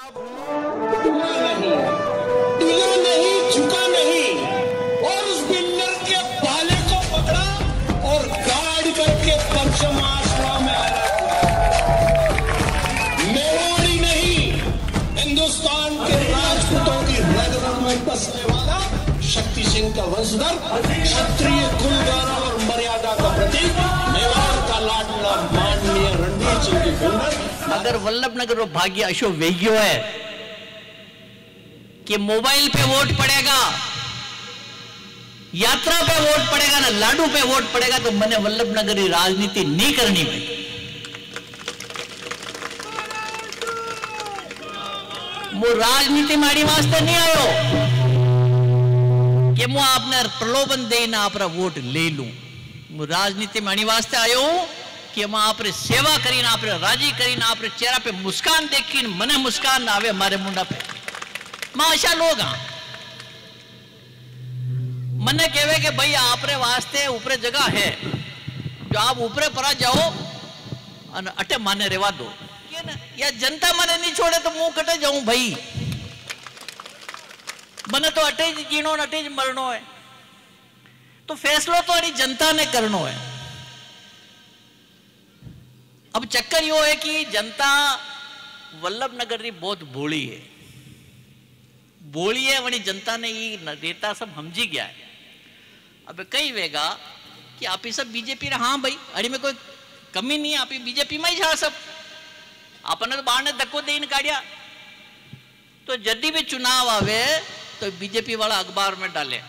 डूला नहीं, झुका नहीं, और उस बिल्डर के भाले को पकड़ा और गाड़ करके परचम आसमां में आया। मेवाड़ी नहीं, हिंदुस्तान के राजपूतों की रग-रग में बसने वाला शक्ति सिंह का वंशधर, क्षत्रिय कुल गौरव और मर्यादा का प्रतीक, मेवाड़ का लाडला माननीय रणधीर सिंह की बिल्डर। अगर वल्लभनगर रो भाग्य अशो वेग्यो है कि मोबाइल पे वोट पड़ेगा, यात्रा पे वोट पड़ेगा ना लाडू पे वोट पड़ेगा, तो मैंने वल्लभनगर की राजनीति नहीं करनी भाई। वो राजनीति मारी वास्ते नहीं आयो कि मैं आपने प्रलोभन देना आप वोट ले लूं। मैं राजनीति मारी वास्ते आयो कि मैं आप सेवा करीने आप राजी करीने आप चेहरा पे मुस्कान देखी मने मुस्कान ना आवे मारे मुंडा पे। मैं ऐसा लोग हाँ मने कहवे कि भाई आपरे वास्ते ऊपरे जगह है जो आप ऊपरे परा जाओ और अटे माने रेवा दो, या जनता मने नहीं छोड़े तो मुंह कटे जाऊं भाई। मने तो अटे जीनो अटे मरनो है, तो फैसलो तो अरी जनता ने करनो है। अब चक्कर यो है कि जनता वल्लभनगर की बहुत भोली है, वही जनता ने ये नेता सब समझी गया है। अब कई वेगा कि आप ही सब बीजेपी हाँ भाई अड़ी में कोई कमी नहीं है, आप ही बीजेपी में ही जा सब आपने तो बाहर ने धक्को देने काढ़िया। तो जब भी चुनाव आवे तो बीजेपी वाला अखबार में डाले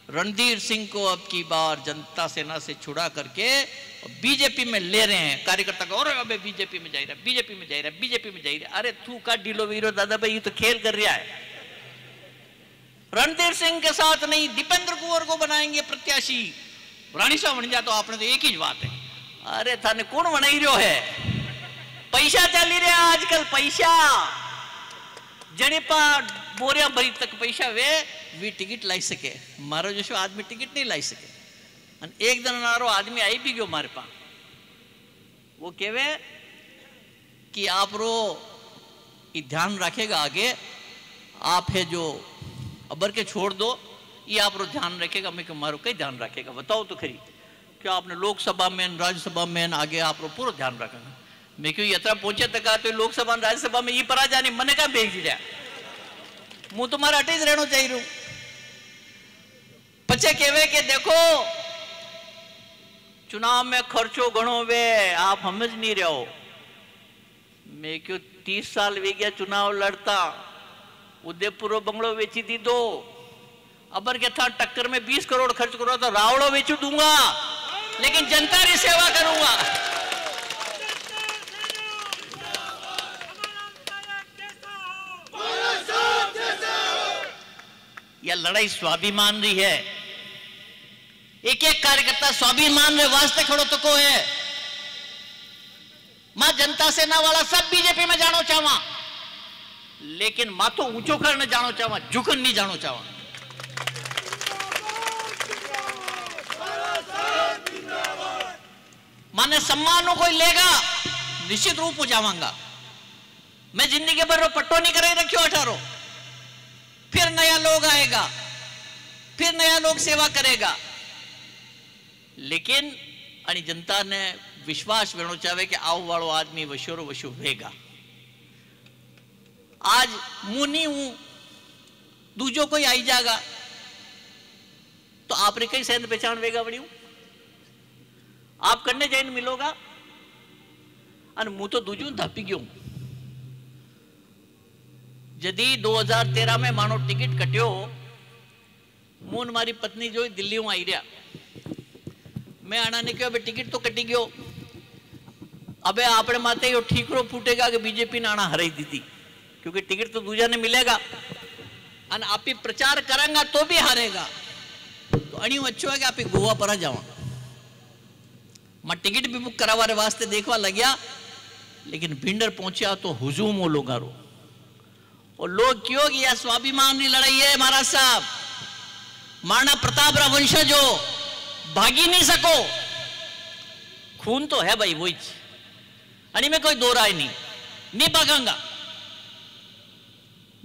रणधीर सिंह को अब की बार जनता सेना से छुड़ा करके बीजेपी में ले रहे हैं कार्यकर्ता को, और अबे बीजेपी में जा रहा है, बीजेपी में जा रहा है, बीजेपी में जा रहा है। अरे तू का ढीलो वीरो दादा भाई, ये तो खेल कर रहा है। रणधीर सिंह के साथ नहीं दीपेंद्र कुंवर को बनाएंगे प्रत्याशी, रानी साहब बन जा तो आपने तो एक ही बात है। अरे थाने कौन बनाई रहो है, पैसा चली रहा आजकल, पैसा जने पा बोरिया भरी तक पैसा वे टिकट लाई सके, मारो जैसे आदमी टिकट नहीं लाई सके। एक दिन नारो आदमी आई भी गयो मारे पास, वो कहवे कि आप रो ध्यान रखेगा आगे, आप है जो अबर के छोड़ दो, ये आप रो ध्यान रखेगा। मैं मारो कई ध्यान रखेगा बताओ तो खरी, क्या आपने लोकसभा में राज्यसभा में आगे आप रो पूरा ध्यान रखेगा। मैं क्यों यात्रा पहुंचे तक तो लोकसभा राज्यसभा में ये परा जाने मने का भेज दिया, मुंह तुम्हारा अटे ज रहना चाहिए। पचे कहवे कि देखो चुनाव में खर्चो घणो वे, आप समझ नहीं रहे हो। मैं क्यों 30 साल वे गया चुनाव लड़ता, उदयपुर बंगलो बेची दी दो, अबर के था टक्कर में 20 करोड़ खर्च करो तो रावड़ो बेचू दूंगा, लेकिन जनता की सेवा करूंगा। यह लड़ाई स्वाभिमान रही है, एक एक कार्यकर्ता स्वाभिमान रे वास्ते खड़ो तो को है। मां जनता सेना वाला सब बीजेपी में जानो चाहवा, लेकिन मां तो ऊंचो करने जानो चाहवा, झुकन नहीं जानो चाहवा। माने सम्मान कोई लेगा निश्चित रूप हो जावांगा। मैं जिंदगी भर पट्टो नहीं करे रखियो 18, फिर नया लोग आएगा, फिर नया लोग सेवा करेगा, लेकिन अणी जनता ने विश्वास वेणो चाहे कि आव वालो आदमी वशोरो वशो वेगा। आज मुंह नहीं हूं, दूजो कोई आई जागा तो आपने कई सेंध पहचान वेगा बड़ी, आप करने जाइन मिलोगा और मुंह तो दूजू धापी गयो। जदी 2013 में मानो टिकट कट्यो, मुन मारी पत्नी जो दिल्ली में आई रहा, मैं आना ने कहो टिकट तो कटी गयो, अबे आपने माते यो ठीकरो फूटेगा कि बीजेपी ने आना हराई दी थी, क्योंकि टिकट तो दूजा ने मिलेगा और आप ही प्रचार करेंगा तो भी हारेगा। तो अणी अच्छो है कि आप गोवा पर जावा, मैं टिकट भी बुक करावा वास्ते देखवा लग्या, लेकिन भिंडर पहुंचा तो हुजूम हो लोगारो, और लोग क्यों कि यह स्वाभिमान की लड़ाई है महाराज साहब, महाराणा प्रताप रा वंशजो भागी नहीं सको, खून तो है भाई वही, अनी में कोई दो राय नहीं भागांगा।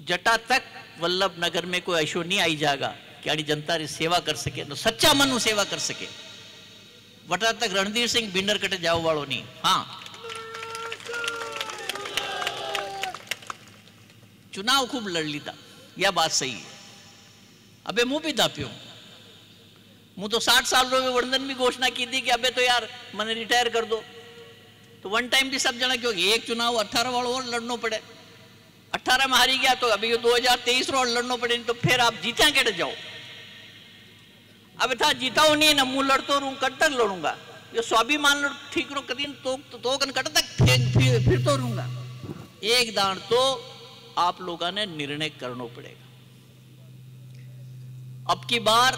जटा तक वल्लभ नगर में कोई ऐशो नहीं आई जाएगा कि आड़ी जनता री सेवा कर सके, तो सच्चा मन सेवा कर सके। वटा तक रणधीर सिंह बिंडर कटे जाओ वालों नहीं। हाँ, चुनाव खूब लड़ ली था, यह बात सही है। अबे मुंह भी दाप्यो, मुंह तो 60 साल रो वर्णन भी घोषणा की थी कि अबे तो यार मैंने रिटायर कर दो। तो वन टाइम भी सब जना, क्योंकि एक चुनाव 18 वालों और लड़ना पड़े, 18 में हारी गया तो अभी 2023 रो लड़ना पड़े, तो फिर आप जीता के जाओ। अब था जीता हो नहीं ना, मुंह लड़तो रहूं, कट तक लड़ूंगा, ये स्वाभिमान ठीक रो कदी तो कट तक फिर तो रहूंगा। एक दान तो आप लोगों ने निर्णय करना पड़ेगा। अब की बार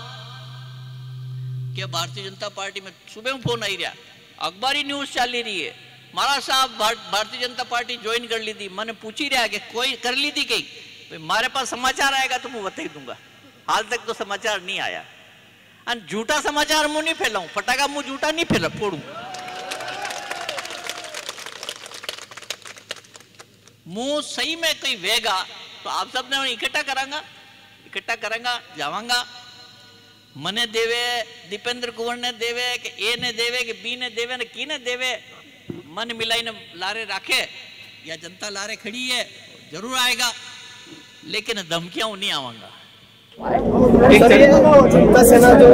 क्या भारतीय जनता पार्टी में सुबह में फोन आई रहा, अखबारी न्यूज चली रही है, महाराज साहब भारतीय जनता पार्टी ज्वाइन कर ली थी। मैंने पूछी रहा कि कोई कर ली थी कहीं, मारे पास समाचार आएगा तो मैं बता ही दूंगा। हाल तक तो समाचार नहीं आया, और झूठा समाचार मुंह नहीं फैलाऊं, फटाका मुंह झूठा नहीं फैला फोड़ू, मुंह सही में कोई वेगा तो आप सब ने इकट्ठा करांगा जावांगा। मने देवे, दीपेंद्र कुंवर ने देवे कि ए ने देवे कि बी ने देवे, ने की ने देवे, मन मिलाई ने लारे राखे या जनता लारे खड़ी है, जरूर आएगा, लेकिन धमकियां नहीं आवांगा। जनता सेना जो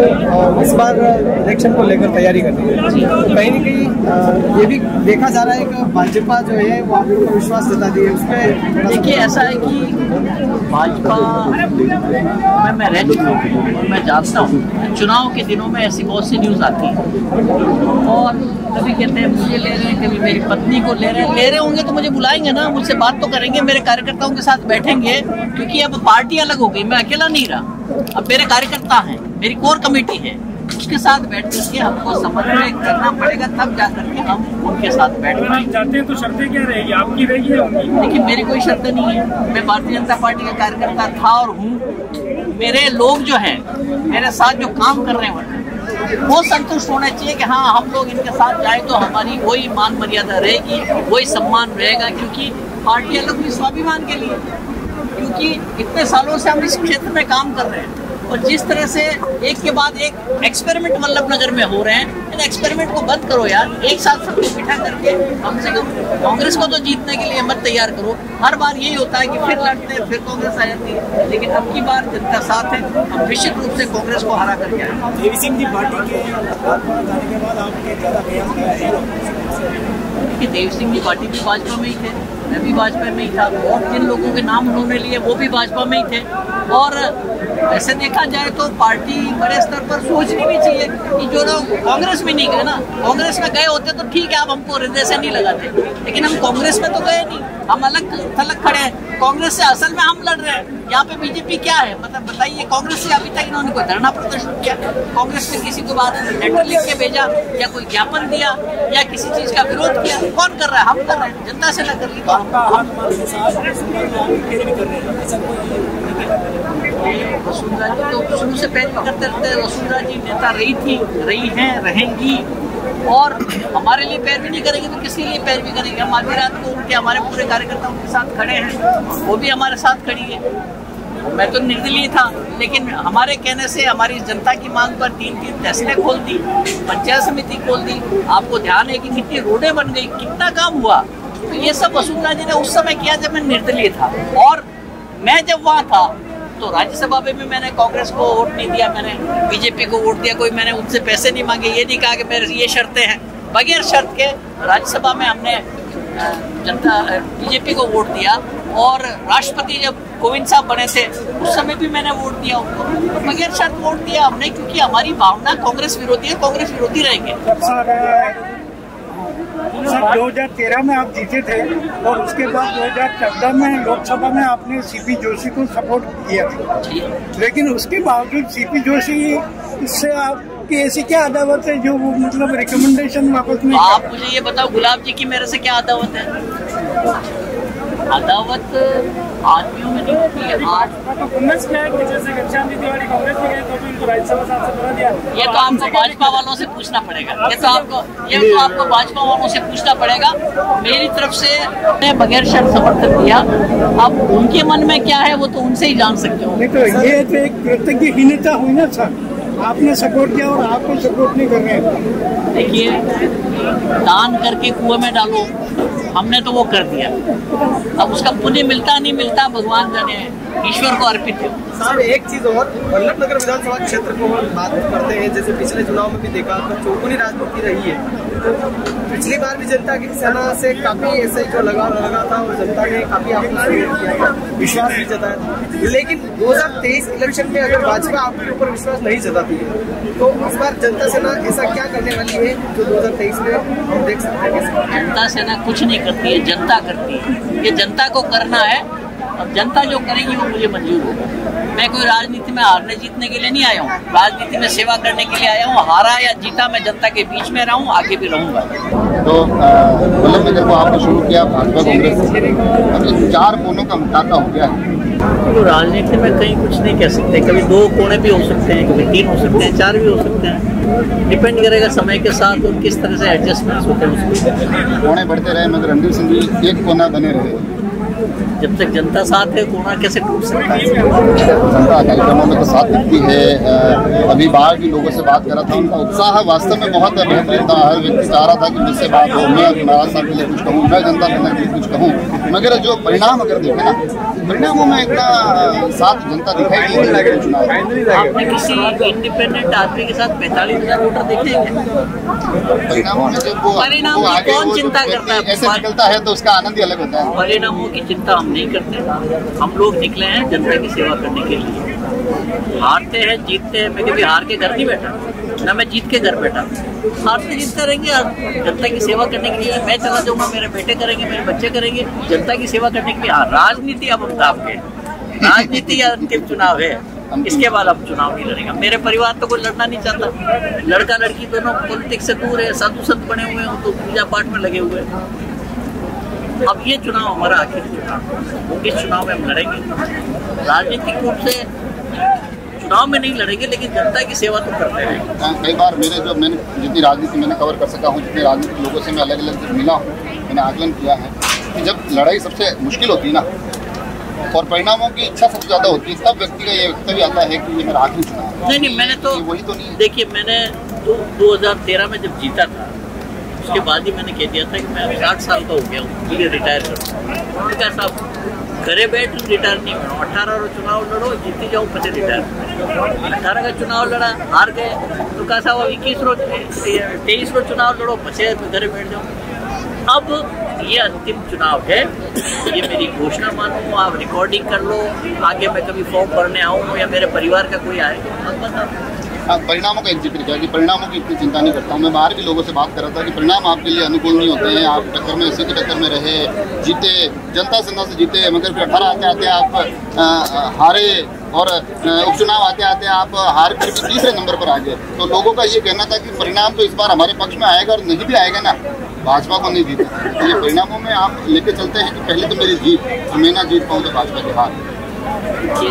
इस बार इलेक्शन को लेकर तैयारी कर रही है, तो कहीं न कहीं ये भी देखा जा रहा है कि भाजपा जो है वो आप लोगों को विश्वास जता दी है। उसमें देखिए ऐसा है कि भाजपा में मैं रह चुका हूँ और मैं जानता हूँ, चुनाव के दिनों में ऐसी बहुत सी न्यूज़ आती है और कभी कहते हैं मुझे ले रहे हैं, कभी मेरी पत्नी को ले रहे होंगे तो मुझे बुलाएंगे ना, मुझसे बात तो करेंगे, मेरे कार्यकर्ताओं के साथ बैठेंगे, क्योंकि अब पार्टी अलग हो गई, मैं अकेला नहीं रहा, अब मेरे कार्यकर्ता हैं, मेरी कोर कमेटी है, उसके साथ बैठ करके हमको समन्वय करना पड़ेगा, तब जाकर के हम उनके साथ बैठ जाते हैं। तो शर्तें क्या रहेगी, आपकी रहेगी या उनकी? देखिए मेरी कोई शर्त नहीं है, मैं भारतीय जनता पार्टी का कार्यकर्ता था और हूँ। मेरे लोग जो हैं, मेरे साथ जो काम कर रहे हैं वो संतुष्ट होना चाहिए कि हाँ हम लोग इनके साथ जाए तो हमारी वही मान मर्यादा रहेगी, वही सम्मान रहेगा, क्योंकि पार्टी अलग हुई स्वाभिमान के लिए, क्योंकि इतने सालों से हम इस क्षेत्र में काम कर रहे हैं और जिस तरह से एक के बाद एक एक्सपेरिमेंट वल्लभ नगर में हो रहे हैं, इन एक्सपेरिमेंट को बंद करो यार, एक साथ सबको बिठा करके कम से कम कांग्रेस को तो जीतने के लिए मत तैयार करो। हर बार यही होता है कि फिर लड़ते हैं, फिर कांग्रेस आ जाती है, लेकिन अब की बार जनता साथ है, हम निश्चित रूप से कांग्रेस को हरा करके आए। देवी सिंह जी पार्टी के जाने के बाद आपके ज्यादा कि देवी सिंह जी पार्टी भी भाजपा में ही थे, मैं भी भाजपा में ही था, और जिन लोगों के नाम उन्होंने लिए वो भी भाजपा में ही थे। और ऐसे देखा जाए तो पार्टी बड़े स्तर पर सोचनी भी चाहिए कि जो लोग कांग्रेस में नहीं गए ना, कांग्रेस में गए होते तो ठीक है, आप हमको हृदय से नहीं लगाते, लेकिन हम कांग्रेस में तो गए नहीं, हम अलग थलग खड़े हैं कांग्रेस से, असल में हम लड़ रहे हैं। यहाँ पे बीजेपी क्या है, मतलब बताइए, कांग्रेस से अभी तक इन्होंने कोई धरना प्रदर्शन किया, कांग्रेस ने किसी को बात लेटर लिख के भेजा या कोई ज्ञापन दिया या किसी चीज का विरोध किया, कौन कर रहा है, हम कर रहे हैं, जनता से न कर ली तो वसुंधरा जी तो शुरू से पैरवी करते रहते हैं। वसुंधरा जी नेता रही हैं, रहेंगी, और हमारे लिए पैरवी नहीं करेंगे तो किसी लिए पैरवी करेंगे। हम आधी रात को उनके, हमारे पूरे कार्यकर्ताओं के साथ खड़े हैं, वो भी हमारे साथ खड़ी है। मैं तो निर्दलीय था, लेकिन हमारे कहने से हमारी जनता की मांग पर 3 तहसीलें खोल दी, पंचायत समिति खोल दी। आपको ध्यान है कि कितनी रोडें बन गई, कितना काम हुआ, तो ये सब वसुंधरा जी ने उस समय किया जब मैं निर्दलीय था। और मैं जब वहाँ था तो राज्यसभा में भी मैंने कांग्रेस को वोट नहीं दिया, मैंने बीजेपी को वोट दिया, कोई मैंने उनसे पैसे नहीं मांगे, ये नहीं कहा कि मेरे ये शर्तें हैं, बगैर शर्त के राज्यसभा में हमने जनता बीजेपी को वोट दिया। और राष्ट्रपति जब कोविंद साहब बने थे उस समय भी मैंने वोट दिया उनको, तो बगैर शर्त वोट दिया हमने, क्योंकि हमारी भावना कांग्रेस विरोधी है, कांग्रेस विरोधी रहेंगे। सर 2013 में आप जीते थे और उसके बाद 2014 में लोकसभा में आपने सीपी जोशी को सपोर्ट किया था, लेकिन उसके बावजूद सीपी जोशी से आपकी ऐसी क्या अदावत है जो वो मतलब रिकमेंडेशन वापस नहीं? आप मुझे ये बताओ, गुलाब जी की मेरे से क्या अदावत है? अदावत आदमियों में नहीं होती है। कांग्रेस में है कि जैसे घनश्याम जी तिवारी कांग्रेस में गए तो भी उनको राज्यसभा सांसद बना दिया। ये तो आपको भाजपा वालों से पूछना पड़ेगा, ये तो आपको भाजपा वालों से पूछना पड़ेगा। मेरी तरफ से मैं बगैर शर्त समर्थन दिया, अब उनके मन में क्या है वो तो उनसे ही जान सकते हो। नहीं तो ये तो एक कृतज्ञहीनता हुई ना सर, आपने सपोर्ट किया और आपको सपोर्ट नहीं कर रहे हैं। देखिए, दान करके कुएं में डालो, हमने तो वो कर दिया, अब उसका पुण्य मिलता नहीं मिलता भगवान जाने, ईश्वर को अर्पित है। साहब एक चीज और, वल्लभनगर विधानसभा क्षेत्र को बात करते हैं, जैसे पिछले चुनाव में भी देखा तो चौगुनी राजनीति रही है। तो पिछली बार भी जनता की सेना से काफी ऐसे जो लगा था और जनता ने काफी आपको सहयोग किया था, विश्वास भी जताया था। लेकिन 2023 इलेक्शन में अगर भाजपा आपके ऊपर विश्वास नहीं जताती है तो इस बार जनता सेना ऐसा क्या करने वाली है जो 2023 में हम देख सकते हैं? जनता सेना कुछ नहीं करती है, जनता करती है। ये जनता को करना है, अब जनता जो करेगी वो मुझे मंजूर होगा। मैं कोई राजनीति में हारने जीतने के लिए नहीं आया हूँ, राजनीति में सेवा करने के लिए आया हूँ। हारा या जीता मैं जनता के बीच में रहा हूँ, आगे भी रहूँगा। तो वल्लभनगर को आपने शुरू किया भाजपा कांग्रेस, अभी 4 कोनों का मुकाबला हो गया है। तो राजनीति में कहीं कुछ नहीं कह सकते, कभी 2 कोने भी हो सकते हैं, कभी 3 हो सकते हैं, 4 भी हो सकते हैं, डिपेंड करेगा समय के साथ और किस तरह से एडजस्टमेंट होते हैं उसको। कोने बढ़ते रहे मगर रणधीर सिंह जी एक कोना बने रहे। जब तक जनता साथ है कोना कैसे टूट सकता है? जनता कार्यक्रमों में तो साथ देती है। अभी बाहर भी लोगों से बात करा था, उनका उत्साह वास्तव में बहुत बेहतरीन था। हर व्यक्ति चाह रहा था कि मुझसे बात हो, मैं महाराज साहब के लिए कुछ कहूँ, मैं जनता के लिए कुछ कहूँ, मगर जो परिणाम अगर देखें ना, परिणामों में इतना साथ जनता दिखाई नहीं दे रही चुनाव। आपने किसी इंडिपेंडेंट आदमी के साथ 45,000 वोटर देखे हैं? परिणामों में जब परिणाम वो आगे कौन चिंता करता है? ऐसे निकलता है तो उसका आनंद ही अलग होता है। परिणामों की चिंता हम नहीं करते, हम लोग निकले हैं जनता की सेवा करने के लिए। हारते हैं जीतते हैं, मैं कभी हार के घर नहीं बैठा, ना मैं जीत के घर बैठा। हारते जीतते रहेंगे, जनता की सेवा करने के लिए मैं चला जाऊंगा, मेरे बेटे करेंगे, मेरे बच्चे करेंगे, जनता की सेवा करने के लिए। राजनीति अब अमिताभ के, राजनीति या अंतिम चुनाव है, इसके बाद अब चुनाव नहीं लड़ेगा। मेरे परिवार तो कोई लड़ना नहीं चाहता, लड़का लड़की दोनों पॉलिटिक्स से दूर है, साधु संत बने हुए हैं तो पूजा पाठ में लगे हुए हैं। अब ये चुनाव हमारा आखिरी चुनाव, इस चुनाव में हम लड़ेंगे। राजनीतिक रूप से चुनाव में नहीं लड़ेंगे, लेकिन जनता की सेवा तो करते रहेंगे। कई बार मैंने जितनी राजनीति मैंने कवर कर सका हूँ, जितने राजनीतिक लोगों से मैं अलग अलग मिला हूँ, मैंने आकलन किया है कि जब लड़ाई सबसे मुश्किल होती है ना और परिणामों की इच्छा सबसे ज़्यादा होती है, तब व्यक्ति का ये वक्तव्य आता है कि ये मेरा आखिरी चुनाव है। नहीं, मैंने तो वही तो नहीं। देखिए, मैंने 2013 में जब जीता था उसके बाद ही मैंने कह दिया था कि मैं 60 साल का हो गया हूँ, मुझे रिटायर करूँ। उनका साहब घरे बैठ रिटायर नहीं हुआ, 18 और चुनाव लड़ो, जीती जाओ, फिर रिटायर। 18 का चुनाव लड़ा, हार गए, तो कहा साहब 23 रोज चुनाव लड़ो, बचे घरे बैठ जाओ। अब ये अंतिम चुनाव है, ये मेरी घोषणा मानो, आप रिकॉर्डिंग कर लो, आगे मैं कभी फॉर्म भरने आऊँ या मेरे परिवार का कोई आए, आप बताओ। परिणामों का एक जिक्र किया कि परिणामों की इतनी चिंता नहीं करता हूँ। मैं बाहर भी लोगों से बात कर रहा था कि परिणाम आपके लिए अनुकूल नहीं होते हैं, आप टक्कर में इसी की टक्कर में रहे, जीते, जनता सेना से जीते, मगर फिर 18 आते आते आप हारे और उपचुनाव आते आते आप हार कर भी तीसरे नंबर पर आ गए। तो लोगों का ये कहना था कि परिणाम तो इस बार हमारे पक्ष में आएगा, और नहीं भी आएगा ना, भाजपा को नहीं जीता। तो ये परिणामों में आप लेके चलते हैं कि पहले तो मेरी जीत, मैं ना जीत पाऊँ तो भाजपा की हार। कि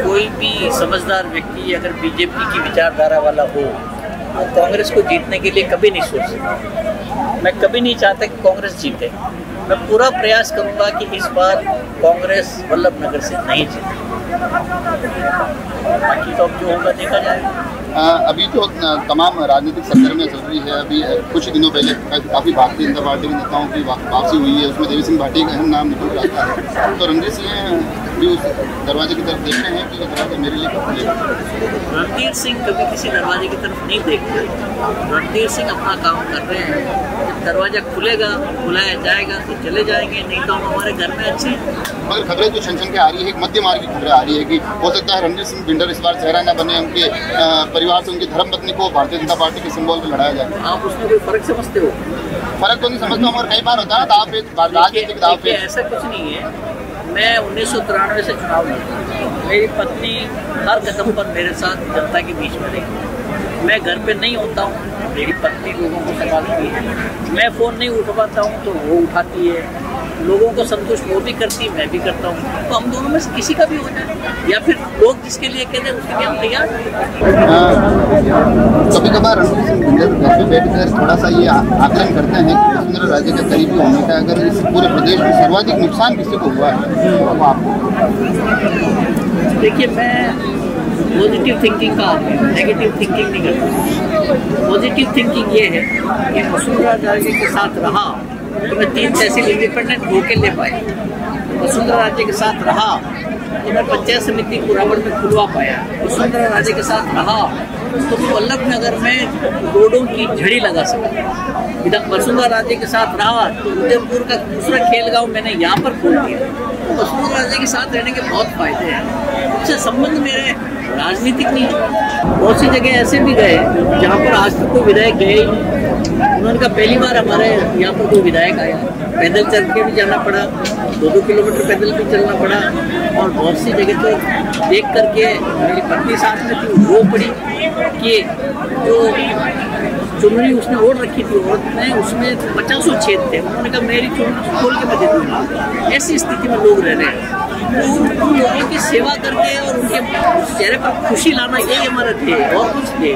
कोई भी समझदार व्यक्ति अगर बीजेपी की विचारधारा वाला हो तो कांग्रेस को जीतने के लिए कभी नहीं सोच सकता। मैं कभी नहीं चाहता कि कांग्रेस जीते। मैं पूरा प्रयास करूंगा कि इस बार कांग्रेस वल्लभनगर से नहीं जीते, बाकी तो अब जो होगा देखा जाएगा। अभी जो तमाम राजनीतिक सरगर्मियाँ चल रही है, अभी कुछ दिनों पहले काफ़ी भारतीय जनता पार्टी के नेताओं की वापसी हुई है, उसमें देवी सिंह भाटी का अहम नाम निकल रहा है। तो रणधीर सिंह भी उस दरवाजे की तरफ देख रहे हैं कि ये दरवाजा मेरे लिए कब खुलेगा? रणधीर सिंह कभी किसी दरवाजे की तरफ नहीं देखते। रणधीर सिंह अपना काम कर रहे हैं, जब दरवाजा खुलेगा, बुलाया जाएगा तो चले जाएंगे, नहीं तो हम हमारे घर में अच्छे। मगर खबरें जो छन के आ रही है, एक मध्य मार्ग की खबरें आ रही है कि हो सकता है रणधीर सिंह बिंडर इस बार चेहरा न बने, उनके परिवार से उनकी धर्मपत्नी को भारतीय जनता पार्टी के सिंबल पर लड़ाया जाए। आप उसमें कोई फर्क समझते हो? फर्क तो नहीं समझता, मगर कई बार होता है राजनीतिक दाव पे। ऐसा कुछ नहीं है। मैं 1993 से चुनाव लड़ा, मेरी पत्नी हर कदम पर मेरे साथ जनता के बीच में रही। मैं घर पे नहीं होता हूँ, मेरी पत्नी लोगों को संभालती है। मैं फ़ोन नहीं उठा पाता हूँ तो वो उठाती है। लोगों को संतुष्ट वो भी करती, मैं भी करता हूँ, तो हम दोनों में से किसी का भी हो जाए, या फिर लोग जिसके लिए कहते हैं उसके लिए हम तैयार। कभी कभार रणवीर सिंह घर पे बैठकर थोड़ा सा ये आकलन करते हैं कि वसुंधरा राजे के करीबी होने का अगर इस पूरे प्रदेश में सर्वाधिक नुकसान किसी को हुआ है तो आपको। देखिए, मैं पॉजिटिव थिंकिंग का आदमी हूँ, नेगेटिव थिंकिंग नहीं करता। पॉजिटिव थिंकिंग ये है कि वसुंधरा राजे के साथ रहा तो मैं 3 तहसील इंडिपेंडेंट होके ले पाया। वसुंधरा राजे के साथ रहा तो मैं पंचायत समिति कुराबड़ में खुलवा पाया। वसुंधरा राजे के साथ रहा तो वल्लभ नगर में रोडों की झड़ी लगा सका। वसुंधरा राजे के साथ रहा तो उदयपुर का दूसरा खेल गाँव मैंने यहाँ पर खोल दिया। तो वसुंधरा राजे के साथ रहने के बहुत फायदे हैं। उससे संबंध मेरे राजनीतिक नहीं है। बहुत सी जगह ऐसे भी गए जहाँ पर आज तक कोई विधायक गए ही नहीं। उन्होंने कहा पहली बार हमारे यहाँ पर कोई विधायक आया, पैदल चल के भी जाना पड़ा, 2-2 किलोमीटर पैदल भी चलना पड़ा, और बहुत सी जगह तो देख करके मेरी पत्नी साथ में थी, वो पड़ी कि जो चुनरी उसने ओढ़ रखी थी औरत ने, उसमें 50 छेद थे। उन्होंने कहा मेरी चुनरी खोल के मैं दे दूँगा। ऐसी स्थिति में लोग रह रहे हैं। उन लोगों की सेवा करके और उनके चेहरे पर खुशी लाना, यही हमारा ध्येय और कुछ ध्येय।